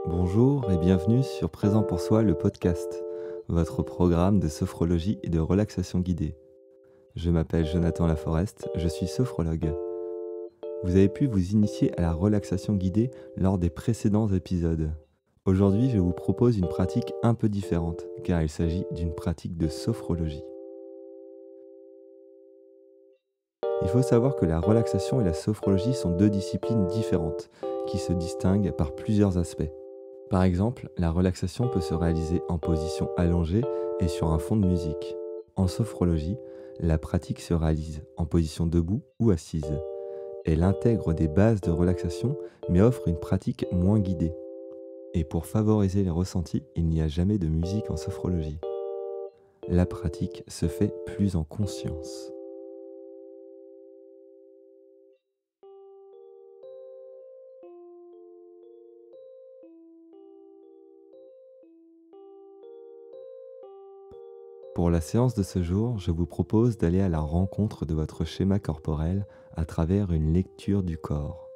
Bonjour et bienvenue sur Présent pour soi, le podcast, votre programme de sophrologie et de relaxation guidée. Je m'appelle Jonathan Laforest, je suis sophrologue. Vous avez pu vous initier à la relaxation guidée lors des précédents épisodes. Aujourd'hui, je vous propose une pratique un peu différente, car il s'agit d'une pratique de sophrologie. Il faut savoir que la relaxation et la sophrologie sont deux disciplines différentes, qui se distinguent par plusieurs aspects. Par exemple, la relaxation peut se réaliser en position allongée et sur un fond de musique. En sophrologie, la pratique se réalise en position debout ou assise. Elle intègre des bases de relaxation mais offre une pratique moins guidée. Et pour favoriser les ressentis, il n'y a jamais de musique en sophrologie. La pratique se fait plus en conscience. Pour la séance de ce jour, je vous propose d'aller à la rencontre de votre schéma corporel à travers une lecture du corps.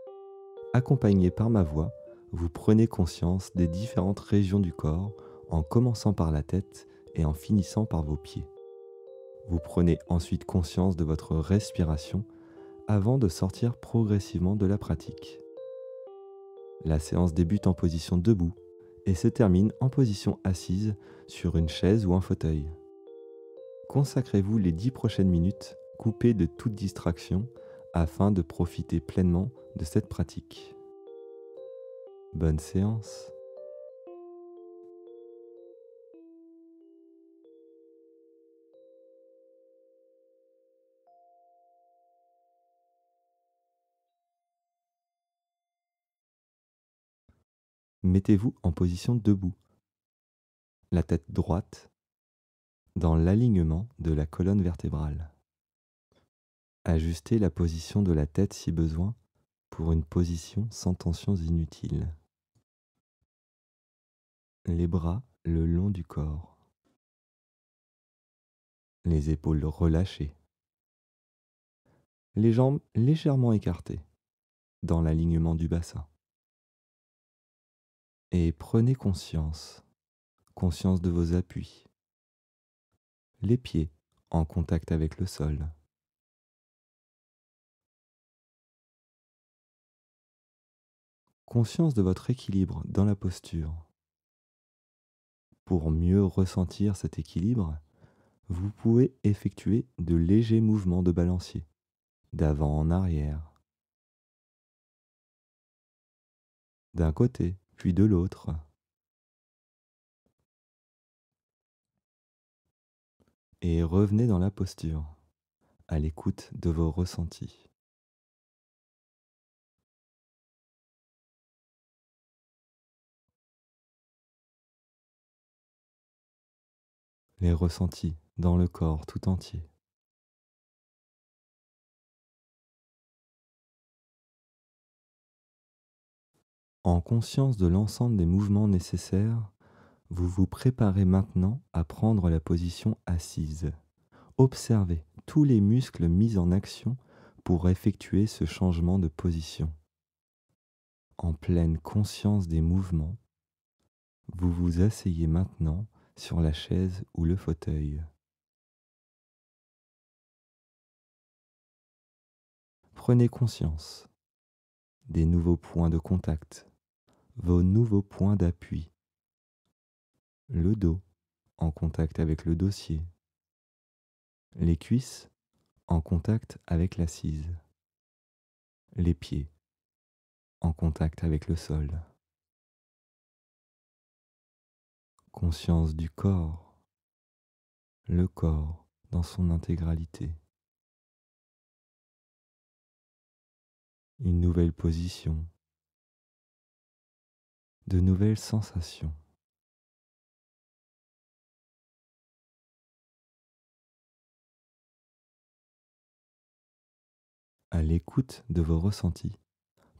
Accompagné par ma voix, vous prenez conscience des différentes régions du corps en commençant par la tête et en finissant par vos pieds. Vous prenez ensuite conscience de votre respiration avant de sortir progressivement de la pratique. La séance débute en position debout et se termine en position assise sur une chaise ou un fauteuil. Consacrez-vous les 10 prochaines minutes coupées de toute distraction afin de profiter pleinement de cette pratique. Bonne séance. Mettez-vous en position debout, la tête droite, dans l'alignement de la colonne vertébrale. Ajustez la position de la tête si besoin pour une position sans tensions inutiles. Les bras le long du corps, les épaules relâchées, les jambes légèrement écartées dans l'alignement du bassin. Et prenez conscience de vos appuis, les pieds en contact avec le sol. Conscience de votre équilibre dans la posture. Pour mieux ressentir cet équilibre, vous pouvez effectuer de légers mouvements de balancier, d'avant en arrière, d'un côté puis de l'autre, et revenez dans la posture, à l'écoute de vos ressentis. Les ressentis dans le corps tout entier. En conscience de l'ensemble des mouvements nécessaires, vous vous préparez maintenant à prendre la position assise. Observez tous les muscles mis en action pour effectuer ce changement de position. En pleine conscience des mouvements, vous vous asseyez maintenant sur la chaise ou le fauteuil. Prenez conscience des nouveaux points de contact, vos nouveaux points d'appui. Le dos en contact avec le dossier, les cuisses en contact avec l'assise, les pieds en contact avec le sol. Conscience du corps, le corps dans son intégralité. Une nouvelle position, de nouvelles sensations. À l'écoute de vos ressentis,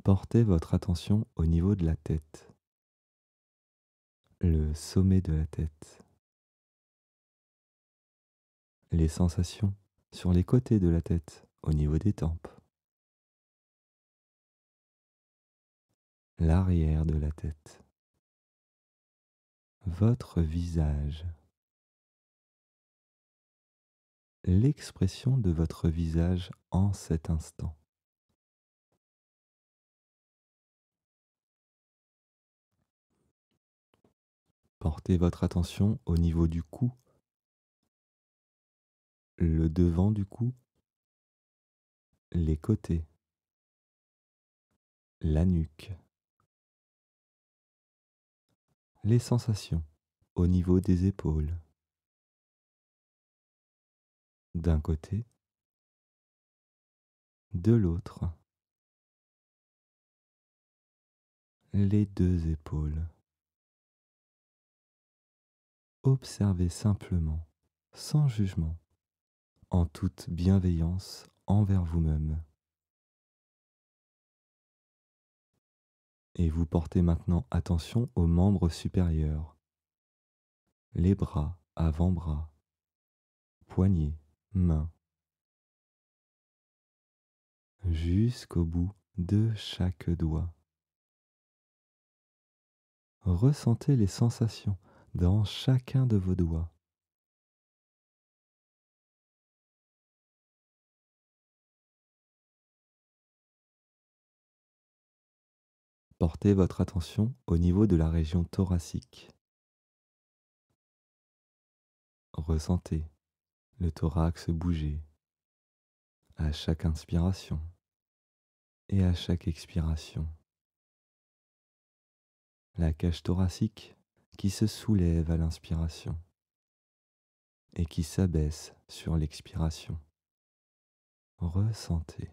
portez votre attention au niveau de la tête, le sommet de la tête, les sensations sur les côtés de la tête, au niveau des tempes, l'arrière de la tête, votre visage, l'expression de votre visage en cet instant. Portez votre attention au niveau du cou, le devant du cou, les côtés, la nuque, les sensations au niveau des épaules, d'un côté, de l'autre, les deux épaules. Observez simplement, sans jugement, en toute bienveillance envers vous-même. Et vous portez maintenant attention aux membres supérieurs, les bras, avant-bras, poignets, mains, jusqu'au bout de chaque doigt. Ressentez les sensations dans chacun de vos doigts. Portez votre attention au niveau de la région thoracique. Ressentez le thorax bouger à chaque inspiration et à chaque expiration. La cage thoracique qui se soulève à l'inspiration et qui s'abaisse sur l'expiration. Ressentez.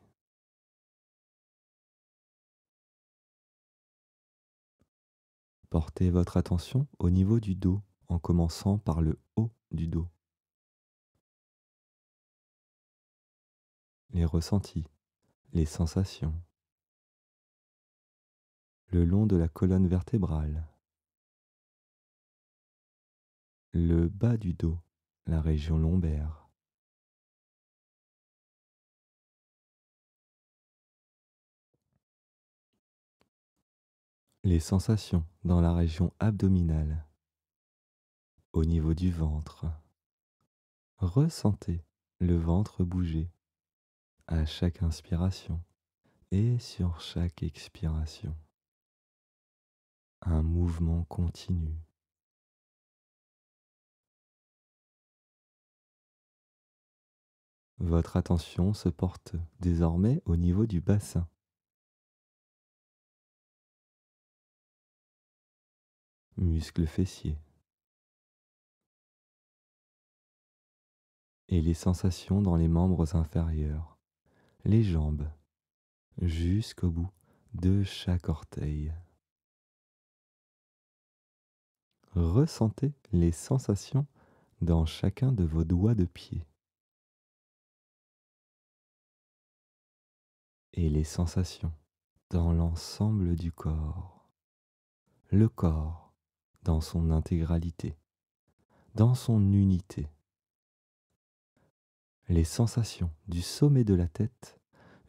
Portez votre attention au niveau du dos en commençant par le haut du dos. Les ressentis, les sensations, le long de la colonne vertébrale, le bas du dos, la région lombaire, les sensations dans la région abdominale, au niveau du ventre. Ressentez le ventre bouger à chaque inspiration et sur chaque expiration. Un mouvement continu. Votre attention se porte désormais au niveau du bassin. Muscles fessiers. Et les sensations dans les membres inférieurs, les jambes, jusqu'au bout de chaque orteil. Ressentez les sensations dans chacun de vos doigts de pied. Et les sensations dans l'ensemble du corps. Le corps dans son intégralité, dans son unité. Les sensations du sommet de la tête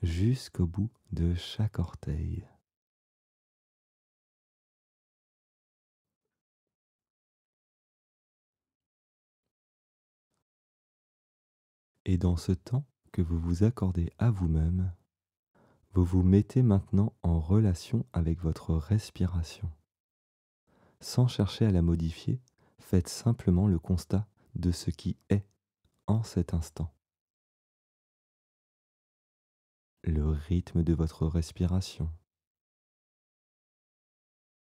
jusqu'au bout de chaque orteil. Et dans ce temps que vous vous accordez à vous-même, vous vous mettez maintenant en relation avec votre respiration. Sans chercher à la modifier, faites simplement le constat de ce qui est en cet instant. Le rythme de votre respiration,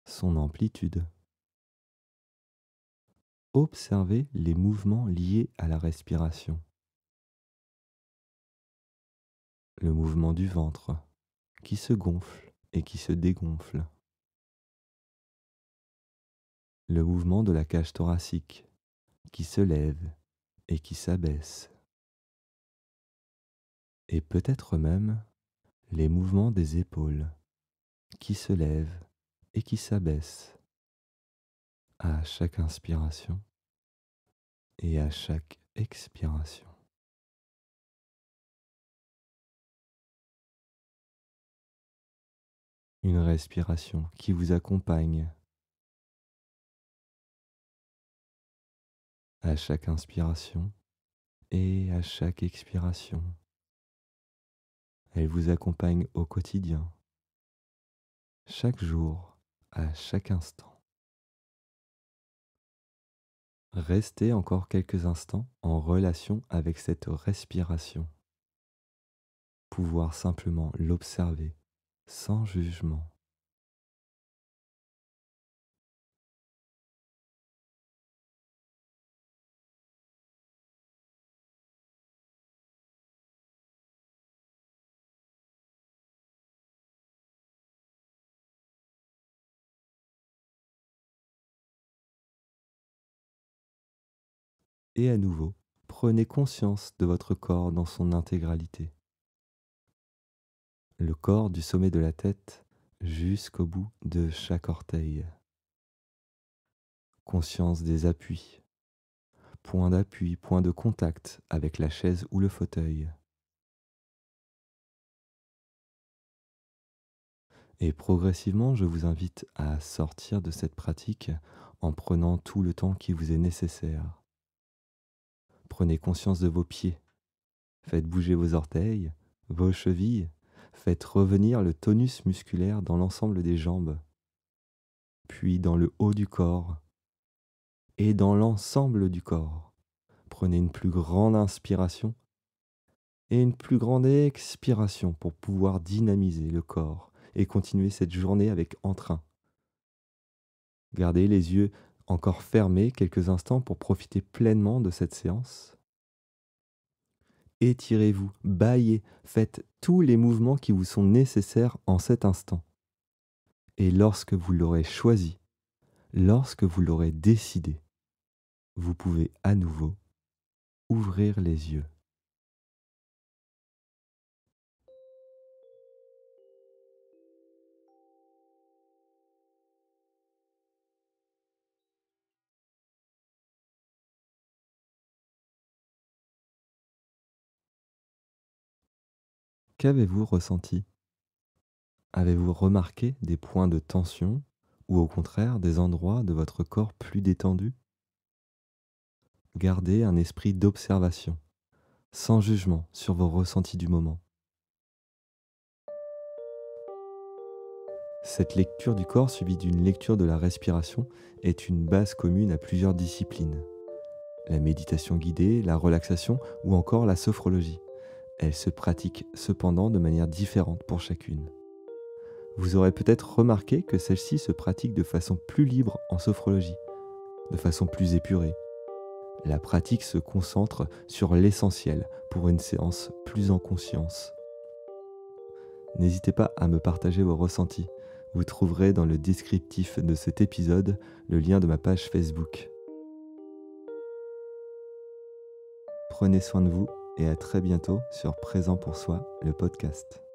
son amplitude. Observez les mouvements liés à la respiration. Le mouvement du ventre qui se gonfle et qui se dégonfle. Le mouvement de la cage thoracique qui se lève et qui s'abaisse. Et peut-être même les mouvements des épaules qui se lèvent et qui s'abaissent à chaque inspiration et à chaque expiration. Une respiration qui vous accompagne à chaque inspiration et à chaque expiration. Elle vous accompagne au quotidien, chaque jour, à chaque instant. Restez encore quelques instants en relation avec cette respiration. Pouvoir simplement l'observer sans jugement. Et à nouveau, prenez conscience de votre corps dans son intégralité. Le corps du sommet de la tête jusqu'au bout de chaque orteil. Conscience des appuis, point d'appui, point de contact avec la chaise ou le fauteuil. Et progressivement, je vous invite à sortir de cette pratique en prenant tout le temps qui vous est nécessaire. Prenez conscience de vos pieds. Faites bouger vos orteils, vos chevilles. Faites revenir le tonus musculaire dans l'ensemble des jambes, puis dans le haut du corps et dans l'ensemble du corps. Prenez une plus grande inspiration et une plus grande expiration pour pouvoir dynamiser le corps et continuer cette journée avec entrain. Gardez les yeux encore fermés quelques instants pour profiter pleinement de cette séance. Étirez-vous, bâillez, faites tous les mouvements qui vous sont nécessaires en cet instant. Et lorsque vous l'aurez choisi, lorsque vous l'aurez décidé, vous pouvez à nouveau ouvrir les yeux. Qu'avez-vous ressenti? Avez-vous remarqué des points de tension ou au contraire des endroits de votre corps plus détendus? Gardez un esprit d'observation, sans jugement sur vos ressentis du moment. Cette lecture du corps suivie d'une lecture de la respiration est une base commune à plusieurs disciplines. La méditation guidée, la relaxation ou encore la sophrologie. Elle se pratique cependant de manière différente pour chacune. Vous aurez peut-être remarqué que celle-ci se pratique de façon plus libre en sophrologie, de façon plus épurée. La pratique se concentre sur l'essentiel pour une séance plus en conscience. N'hésitez pas à me partager vos ressentis. Vous trouverez dans le descriptif de cet épisode le lien de ma page Facebook. Prenez soin de vous et à très bientôt sur Présent pour soi, le podcast.